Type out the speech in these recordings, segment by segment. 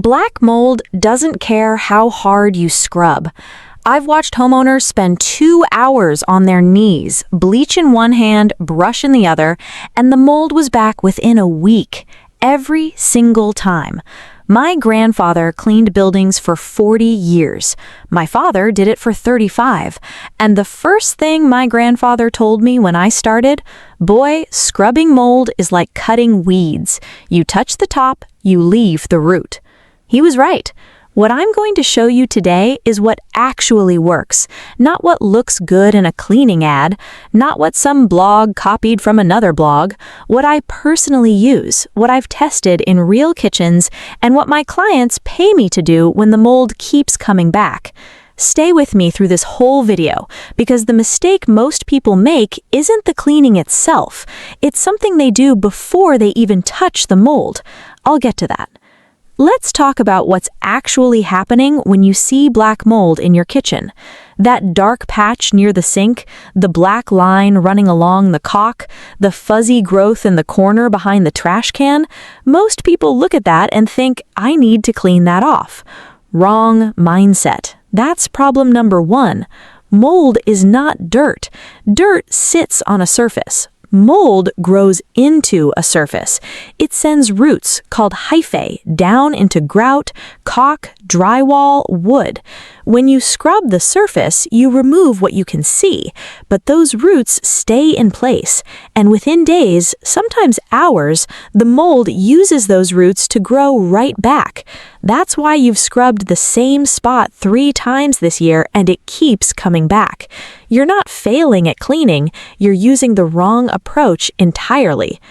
Black mold doesn't care how hard you scrub. I've watched homeowners spend 2 hours on their knees, bleach in one hand, brush in the other, and the mold was back within a week, every single time. My grandfather cleaned buildings for 40 years. My father did it for 35. And the first thing my grandfather told me when I started, boy, scrubbing mold is like cutting weeds. You touch the top, you leave the root. He was right. What I'm going to show you today is what actually works, not what looks good in a cleaning ad, not what some blog copied from another blog, what I personally use, what I've tested in real kitchens, and what my clients pay me to do when the mold keeps coming back. Stay with me through this whole video, because the mistake most people make isn't the cleaning itself. It's something they do before they even touch the mold. I'll get to that. Let's talk about what's actually happening when you see black mold in your kitchen. That dark patch near the sink, the black line running along the caulk, the fuzzy growth in the corner behind the trash can, most people look at that and think, I need to clean that off. Wrong mindset. That's problem number 1. Mold is not dirt. Dirt sits on a surface. Mold grows into a surface. It sends roots, called hyphae, down into grout, caulk, drywall, wood. When you scrub the surface, you remove what you can see, but those roots stay in place, and within days, sometimes hours, the mold uses those roots to grow right back. That's why you've scrubbed the same spot 3 times this year and it keeps coming back. You're not failing at cleaning, you're using the wrong approach entirely.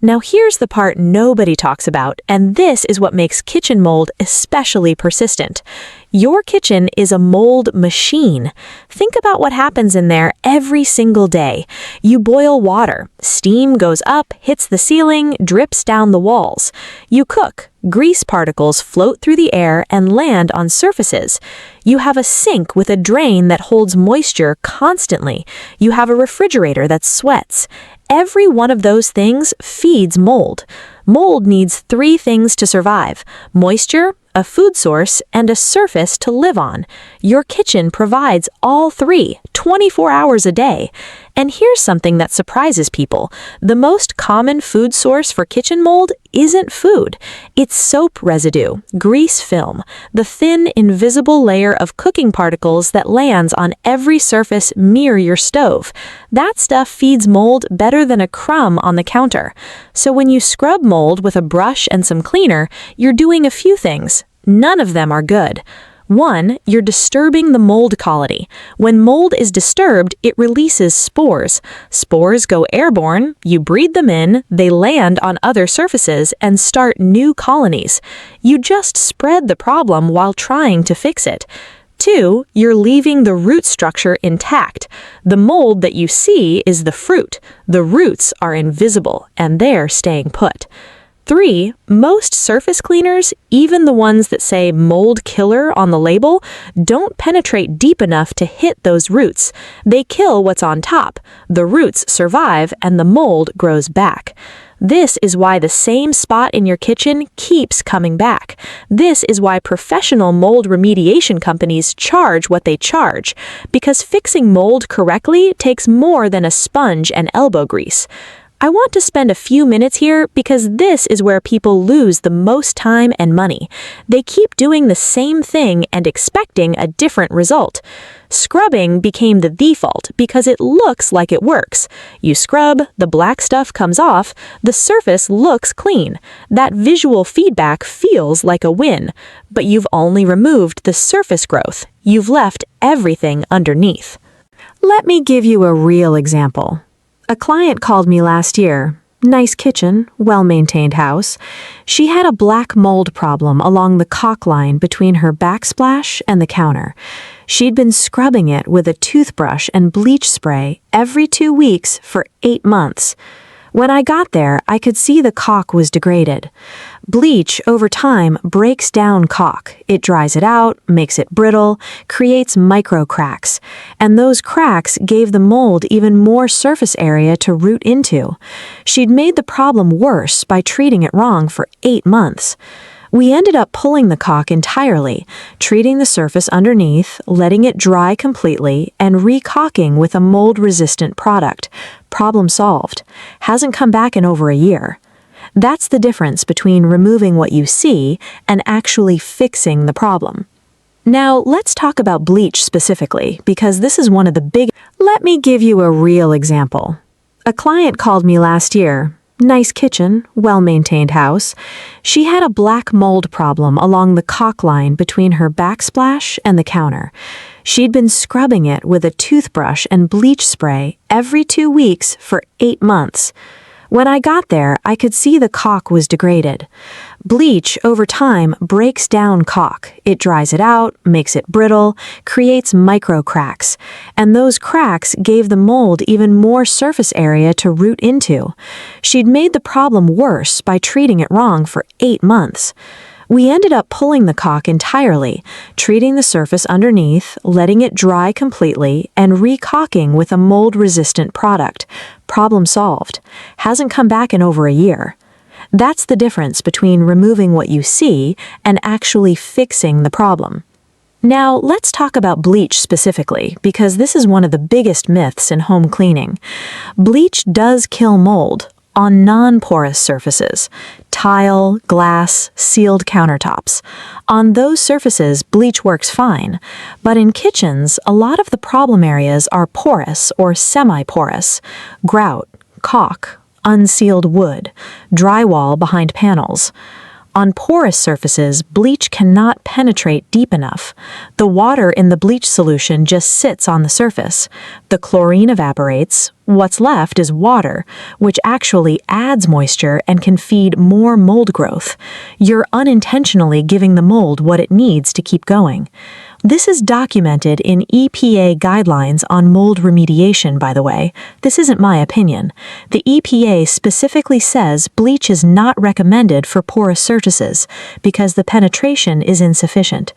Now here's the part nobody talks about, and this is what makes kitchen mold especially persistent. Your kitchen is a mold machine. Think about what happens in there every single day. You boil water, steam goes up, hits the ceiling, drips down the walls. You cook, grease particles float through the air and land on surfaces. You have a sink with a drain that holds moisture constantly. You have a refrigerator that sweats. Every one of those things feeds mold. Mold needs 3 things to survive: moisture, a food source, and a surface to live on. Your kitchen provides all 3, 24 hours a day. And here's something that surprises people. The most common food source for kitchen mold isn't food. It's soap residue, grease film, the thin, invisible layer of cooking particles that lands on every surface near your stove. That stuff feeds mold better than a crumb on the counter. So when you scrub mold with a brush and some cleaner, you're doing a few things. None of them are good. 1, you're disturbing the mold colony. When mold is disturbed, it releases spores. Spores go airborne, you breathe them in, they land on other surfaces and start new colonies. You just spread the problem while trying to fix it. 2, you're leaving the root structure intact. The mold that you see is the fruit. The roots are invisible, and they're staying put. 3, most surface cleaners, even the ones that say mold killer on the label, don't penetrate deep enough to hit those roots. They kill what's on top. The roots survive and the mold grows back. This is why the same spot in your kitchen keeps coming back. This is why professional mold remediation companies charge what they charge, because fixing mold correctly takes more than a sponge and elbow grease. I want to spend a few minutes here because this is where people lose the most time and money. They keep doing the same thing and expecting a different result. Scrubbing became the default because it looks like it works. You scrub, the black stuff comes off, the surface looks clean. That visual feedback feels like a win, but you've only removed the surface growth. You've left everything underneath. Let me give you a real example. A client called me last year. Nice kitchen, well-maintained house. She had a black mold problem along the caulk line between her backsplash and the counter. She'd been scrubbing it with a toothbrush and bleach spray every 2 weeks for 8 months. When I got there, I could see the caulk was degraded. Bleach, over time, breaks down caulk. It dries it out, makes it brittle, creates micro cracks. And those cracks gave the mold even more surface area to root into. She'd made the problem worse by treating it wrong for 8 months. We ended up pulling the caulk entirely, treating the surface underneath, letting it dry completely, and re-caulking with a mold-resistant product. Problem solved. Hasn't come back in over a year. That's the difference between removing what you see and actually fixing the problem. Now, let's talk about bleach specifically, because this is one of the big... Let me give you a real example. A client called me last year. Nice kitchen, well-maintained house. She had a black mold problem along the caulk line between her backsplash and the counter. She'd been scrubbing it with a toothbrush and bleach spray every 2 weeks for 8 months. When I got there, I could see the caulk was degraded. Bleach, over time, breaks down caulk. It dries it out, makes it brittle, creates micro cracks. And those cracks gave the mold even more surface area to root into. She'd made the problem worse by treating it wrong for 8 months. We ended up pulling the caulk entirely, treating the surface underneath, letting it dry completely, and re-caulking with a mold-resistant product. Problem solved. Hasn't come back in over a year. That's the difference between removing what you see and actually fixing the problem. Now, let's talk about bleach specifically, because this is one of the biggest myths in home cleaning. Bleach does kill mold on non-porous surfaces, tile, glass, sealed countertops. On those surfaces, bleach works fine, but in kitchens, a lot of the problem areas are porous or semi-porous: grout, caulk, unsealed wood, drywall behind panels. On porous surfaces, bleach cannot penetrate deep enough. The water in the bleach solution just sits on the surface. The chlorine evaporates. What's left is water, which actually adds moisture and can feed more mold growth. You're unintentionally giving the mold what it needs to keep going. This is documented in EPA guidelines on mold remediation, by the way. This isn't my opinion. The EPA specifically says bleach is not recommended for porous surfaces because the penetration is insufficient.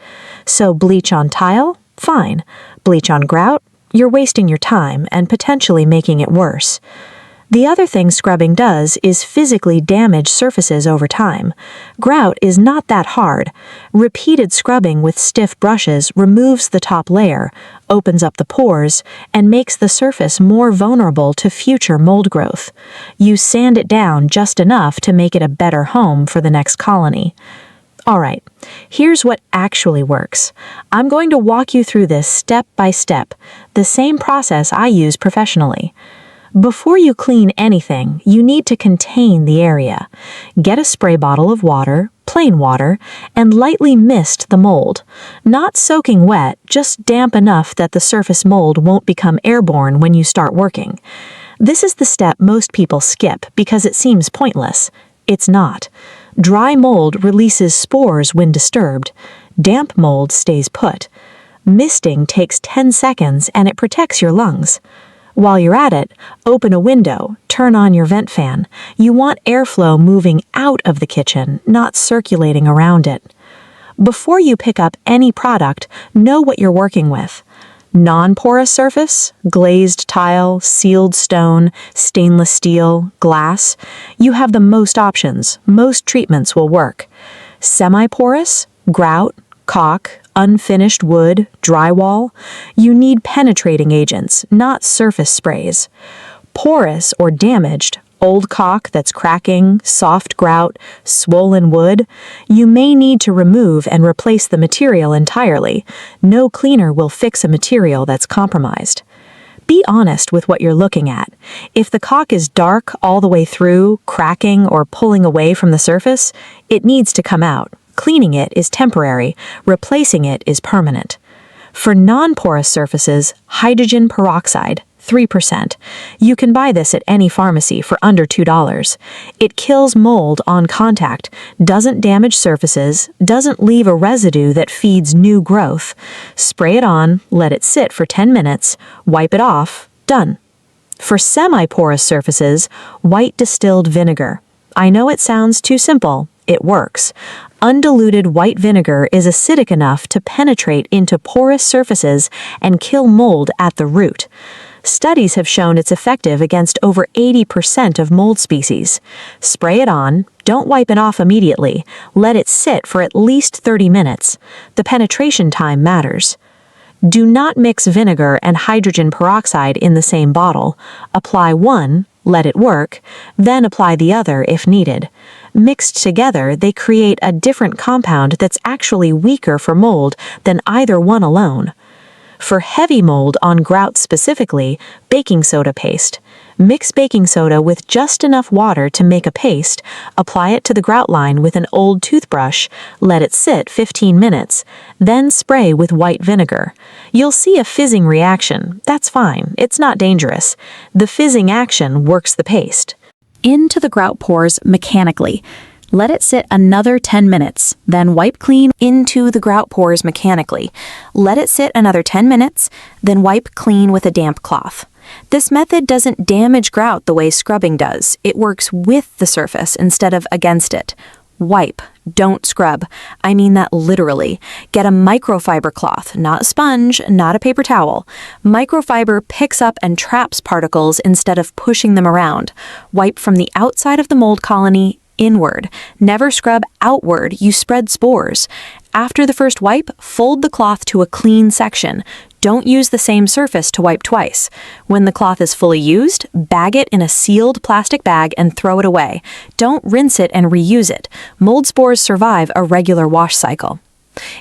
So bleach on tile? Fine. Bleach on grout? You're wasting your time and potentially making it worse. The other thing scrubbing does is physically damage surfaces over time. Grout is not that hard. Repeated scrubbing with stiff brushes removes the top layer, opens up the pores, and makes the surface more vulnerable to future mold growth. You sand it down just enough to make it a better home for the next colony. Alright, here's what actually works. I'm going to walk you through this step by step, the same process I use professionally. Before you clean anything, you need to contain the area. Get a spray bottle of water, plain water, and lightly mist the mold. Not soaking wet, just damp enough that the surface mold won't become airborne when you start working. This is the step most people skip because it seems pointless. It's not. Dry mold releases spores when disturbed. Damp mold stays put. Misting takes 10 seconds and it protects your lungs. While you're at it, open a window, turn on your vent fan. You want airflow moving out of the kitchen, not circulating around it. Before you pick up any product, know what you're working with. Non-porous surface, glazed tile, sealed stone, stainless steel, glass. You have the most options. Most treatments will work. Semi-porous, grout, caulk, unfinished wood, drywall. You need penetrating agents, not surface sprays. Porous or damaged, old caulk that's cracking, soft grout, swollen wood. You may need to remove and replace the material entirely. No cleaner will fix a material that's compromised. Be honest with what you're looking at. If the caulk is dark all the way through, cracking, or pulling away from the surface, it needs to come out. Cleaning it is temporary, replacing it is permanent. For non-porous surfaces, hydrogen peroxide, 3%. You can buy this at any pharmacy for under $2. It kills mold on contact, doesn't damage surfaces, doesn't leave a residue that feeds new growth. Spray it on, let it sit for 10 minutes, wipe it off, done. For semi-porous surfaces, white distilled vinegar. I know it sounds too simple. It works. Undiluted white vinegar is acidic enough to penetrate into porous surfaces and kill mold at the root. Studies have shown it's effective against over 80% of mold species. Spray it on, don't wipe it off immediately, let it sit for at least 30 minutes. The penetration time matters. Do not mix vinegar and hydrogen peroxide in the same bottle. Apply one, let it work, then apply the other if needed. Mixed together, they create a different compound that's actually weaker for mold than either one alone. For heavy mold on grout specifically, baking soda paste. Mix baking soda with just enough water to make a paste, apply it to the grout line with an old toothbrush, let it sit 15 minutes, then spray with white vinegar. You'll see a fizzing reaction. That's fine, it's not dangerous. The fizzing action works the paste. Into the grout pores mechanically. Let it sit another 10 minutes, then wipe clean into the grout pores mechanically. Let it sit another 10 minutes, then wipe clean with a damp cloth. This method doesn't damage grout the way scrubbing does. It works with the surface instead of against it. Wipe, don't scrub. I mean that literally. Get a microfiber cloth, not a sponge, not a paper towel. Microfiber picks up and traps particles instead of pushing them around. Wipe from the outside of the mold colony inward. Never scrub outward, you spread spores. After the first wipe, fold the cloth to a clean section. Don't use the same surface to wipe twice. When the cloth is fully used, bag it in a sealed plastic bag and throw it away. Don't rinse it and reuse it. Mold spores survive a regular wash cycle.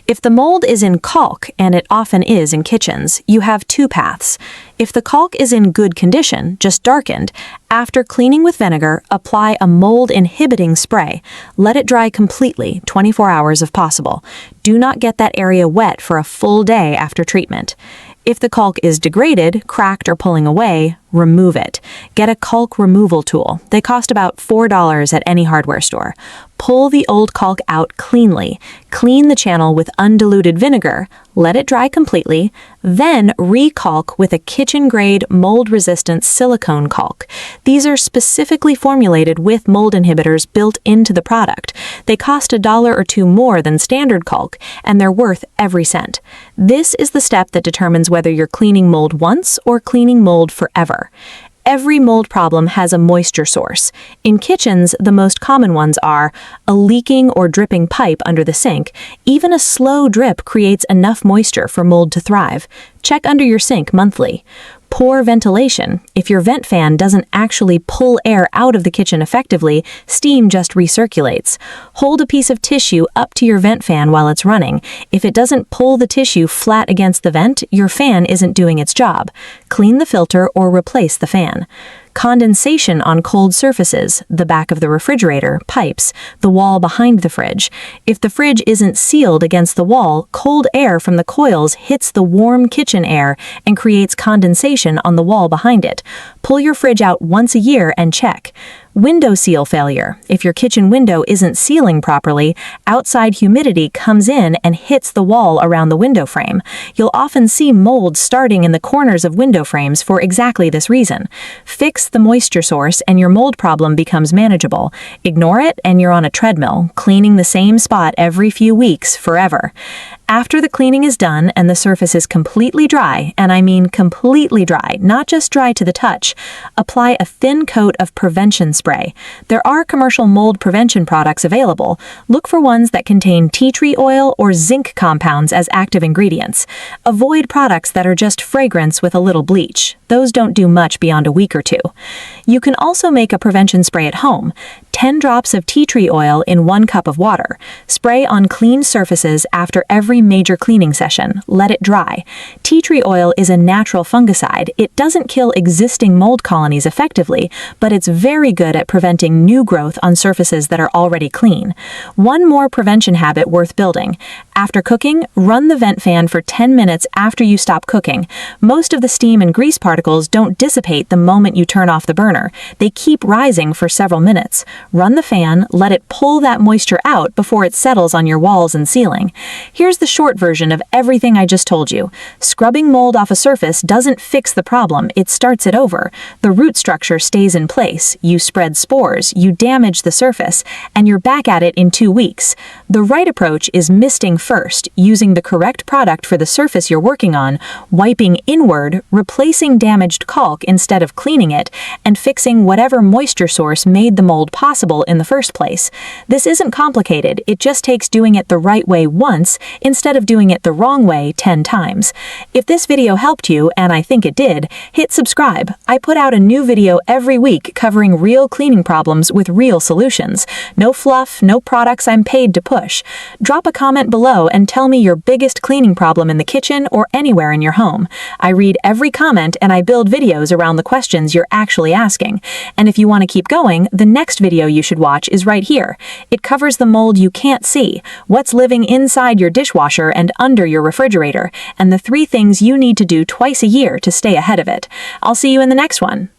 If the mold is in caulk, and it often is in kitchens, you have two paths. If the caulk is in good condition, just darkened, after cleaning with vinegar, apply a mold-inhibiting spray. Let it dry completely, 24 hours if possible. Do not get that area wet for a full day after treatment. If the caulk is degraded, cracked, or pulling away, remove it. Get a caulk removal tool. They cost about $4 at any hardware store. Pull the old caulk out cleanly. Clean the channel with undiluted vinegar. Let it dry completely. Then re-caulk with a kitchen-grade mold-resistant silicone caulk. These are specifically formulated with mold inhibitors built into the product. They cost $1 or $2 more than standard caulk, and they're worth every cent. This is the step that determines whether you're cleaning mold once or cleaning mold forever. Every mold problem has a moisture source. In kitchens, the most common ones are a leaking or dripping pipe under the sink. Even a slow drip creates enough moisture for mold to thrive. Check under your sink monthly. Poor ventilation. If your vent fan doesn't actually pull air out of the kitchen effectively, steam just recirculates. Hold a piece of tissue up to your vent fan while it's running. If it doesn't pull the tissue flat against the vent, your fan isn't doing its job. Clean the filter or replace the fan. Condensation on cold surfaces, the back of the refrigerator, pipes, the wall behind the fridge. If the fridge isn't sealed against the wall, cold air from the coils hits the warm kitchen air and creates condensation on the wall behind it. Pull your fridge out once a year and check. Window seal failure. If your kitchen window isn't sealing properly, outside humidity comes in and hits the wall around the window frame. You'll often see mold starting in the corners of window frames for exactly this reason. Fix the moisture source and your mold problem becomes manageable. Ignore it and you're on a treadmill, cleaning the same spot every few weeks forever. After the cleaning is done and the surface is completely dry, and I mean completely dry, not just dry to the touch, apply a thin coat of prevention spray. There are commercial mold prevention products available. Look for ones that contain tea tree oil or zinc compounds as active ingredients. Avoid products that are just fragrance with a little bleach. Those don't do much beyond a week or two. You can also make a prevention spray at home. 10 drops of tea tree oil in 1 cup of water. Spray on clean surfaces after every major cleaning session. Let it dry. Tea tree oil is a natural fungicide. It doesn't kill existing mold colonies effectively, but it's very good at preventing new growth on surfaces that are already clean. One more prevention habit worth building. After cooking, run the vent fan for 10 minutes after you stop cooking. Most of the steam and grease particles don't dissipate the moment you turn off the burner. They keep rising for several minutes. Run the fan, let it pull that moisture out before it settles on your walls and ceiling. Here's the short version of everything I just told you. Scrubbing mold off a surface doesn't fix the problem, it starts it over. The root structure stays in place, you spread spores, you damage the surface, and you're back at it in 2 weeks. The right approach is misting first, using the correct product for the surface you're working on, wiping inward, replacing damaged caulk instead of cleaning it, and fixing whatever moisture source made the mold possible in the first place. This isn't complicated, it just takes doing it the right way once instead of doing it the wrong way 10 times. If this video helped you, and I think it did, hit subscribe. I put out a new video every week covering real cleaning problems with real solutions. No fluff, no products I'm paid to push. Drop a comment below and tell me your biggest cleaning problem in the kitchen or anywhere in your home. I read every comment and I build videos around the questions you're actually asking. And if you want to keep going, the next video you should watch is right here. It covers the mold you can't see, what's living inside your dishwasher and under your refrigerator, and the 3 things you need to do twice a year to stay ahead of it. I'll see you in the next one.